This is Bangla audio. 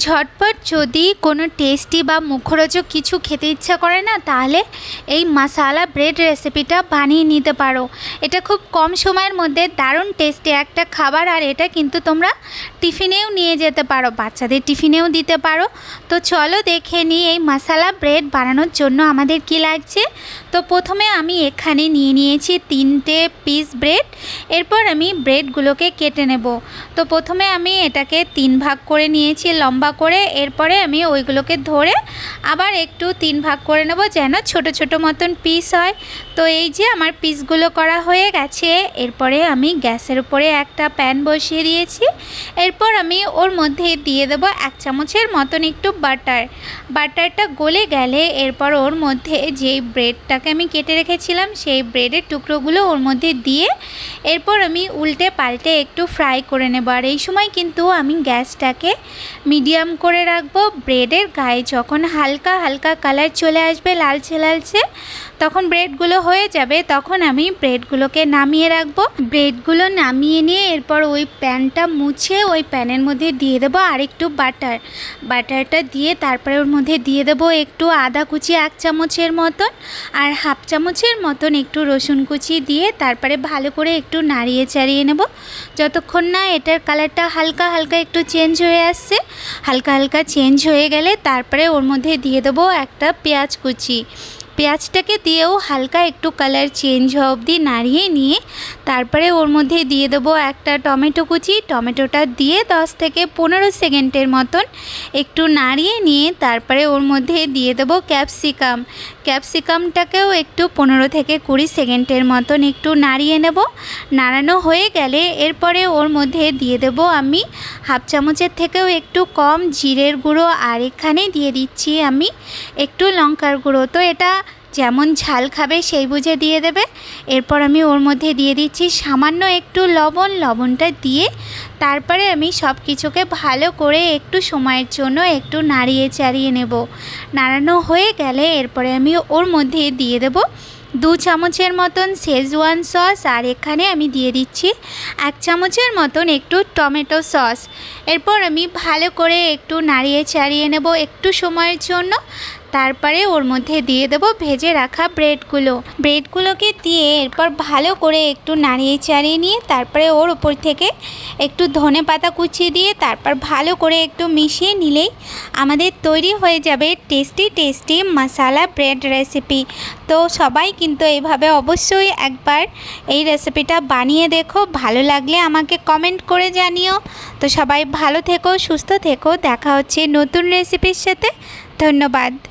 ঝটপট যদি কোনো টেস্টি বা মুখরোচক কিছু খেতে ইচ্ছা করে না, তাহলে এই মশালা ব্রেড রেসিপিটা বানিয়ে নিতে পারো। এটা খুব কম সময়ের মধ্যে দারুণ টেস্টি একটা খাবার, আর এটা কিন্তু তোমরা টিফিনেও নিয়ে যেতে পারো, বাচ্চাদের টিফিনেও দিতে পারো। তো চলো দেখে নিই এই মশালা ব্রেড বানানোর জন্য আমাদের কি লাগছে। তো প্রথমে আমি এখানে নিয়ে নিয়েছি 3টে পিস ব্রেড। এরপর আমি ব্রেডগুলোকে কেটে নেব। তো প্রথমে আমি এটাকে 3 ভাগ করে নিয়েছি লম্বা করে। এরপরে আমি ওইগুলোকে ধরে আবার একটু 3 ভাগ করে নেব, যেন ছোট ছোট মতন পিস হয়। তো এই যে আমার পিসগুলো করা হয়ে গেছে। এরপরে আমি গ্যাসের উপরে একটা প্যান বসিয়ে দিয়েছি। এরপর আমি ওর মধ্যে দিয়ে দেব 1 চামচের মতন একটু বাটারটা গলে গেলে এরপর ওর মধ্যে যেই ব্রেডটাকে আমি কেটে রেখেছিলাম সেই ব্রেডের টুকরোগুলো ওর মধ্যে দিয়ে এরপর আমি উল্টে পাল্টে একটু ফ্রাই করে নেব। আর এই সময় কিন্তু আমি গ্যাসটাকে মিডিয়াম করে রাখবো। ব্রেডের গায়ে যখন হালকা হালকা কালার চলে আসবে লালচে লালচে, তখন ব্রেডগুলো হয়ে যাবে, তখন আমি ব্রেডগুলোকে নামিয়ে রাখবো। ব্রেডগুলো নামিয়ে নিয়ে এরপর ওই প্যানটা মুছে ওই প্যানের মধ্যে দিয়ে দেবো আর একটু বাটারটা দিয়ে তারপরে ওর মধ্যে দিয়ে দেবো একটু আদা কুচি 1 চামচের মতন, আর হাফ চামচের মতন একটু রসুন কুচি দিয়ে তারপরে ভালো করে একটু নাড়িয়ে চাড়িয়ে নেব, যতক্ষণ না এটার কালারটা হালকা হালকা একটু চেঞ্জ হয়ে আসছে। হালকা হালকা চেঞ্জ হয়ে গেলে তারপরে ওর মধ্যে দিয়ে দেবো একটা পেঁয়াজ কুচি। পেঁয়াজটাকে দিয়েও হালকা একটু কালার চেঞ্জ হওয়া অবধি নাড়িয়ে নিয়ে তারপরে ওর মধ্যে দিয়ে দেবো একটা টমেটো কুচি। টমেটোটা দিয়ে 10 থেকে 15 সেকেন্ডের মতন একটু নাড়িয়ে নিয়ে তারপরে ওর মধ্যে দিয়ে দেবো ক্যাপসিকামটাকেও একটু 15 থেকে 20 সেকেন্ডের মতন একটু নাড়িয়ে নেব। নাড়ানো হয়ে গেলে এরপরে ওর মধ্যে দিয়ে দেবো আমি হাফ চামচের থেকেও একটু কম জিরের গুঁড়ো, আর এখানে দিয়ে দিচ্ছি আমি একটু লঙ্কার গুঁড়ো। তো এটা যেমন ঝাল খাবে সেই বুঝে দিয়ে দেবে। এরপর আমি ওর মধ্যে দিয়ে দিচ্ছি সামান্য একটু লবণটা দিয়ে তারপরে আমি সব কিছুকে ভালো করে একটু সময়ের জন্য একটু নাড়িয়ে চাড়িয়ে নেব। নাড়ানো হয়ে গেলে এরপরে আমি ওর মধ্যে দিয়ে দেব 2 চামচের মতন শেজওয়ান সস, আর এখানে আমি দিয়ে দিচ্ছি 1 চামচের মতন একটু টমেটো সস। এরপর আমি ভালো করে একটু নাড়িয়ে চাড়িয়ে নেব একটু সময়ের জন্য। তারপরে ওর মধ্যে দিয়ে দেব ভেজে রাখা ব্রেডগুলোকে দিয়ে এরপর ভালো করে একটু নাড়িয়ে চাড়িয়ে নিয়ে তারপরে ওর উপর থেকে একটু ধনেপাতা কুচিয়ে দিয়ে তারপর ভালো করে একটু মিশিয়ে নিলেই আমাদের তৈরি হয়ে যাবে টেস্টি মশালা ব্রেড রেসিপি। তো সবাই কিন্তু এইভাবে অবশ্যই একবার এই রেসিপিটা বানিয়ে দেখো, ভালো লাগলে আমাকে কমেন্ট করে জানিও। তো সবাই ভালো থেকো, সুস্থ থেকো, দেখা হচ্ছে নতুন রেসিপির সাথে। ধন্যবাদ।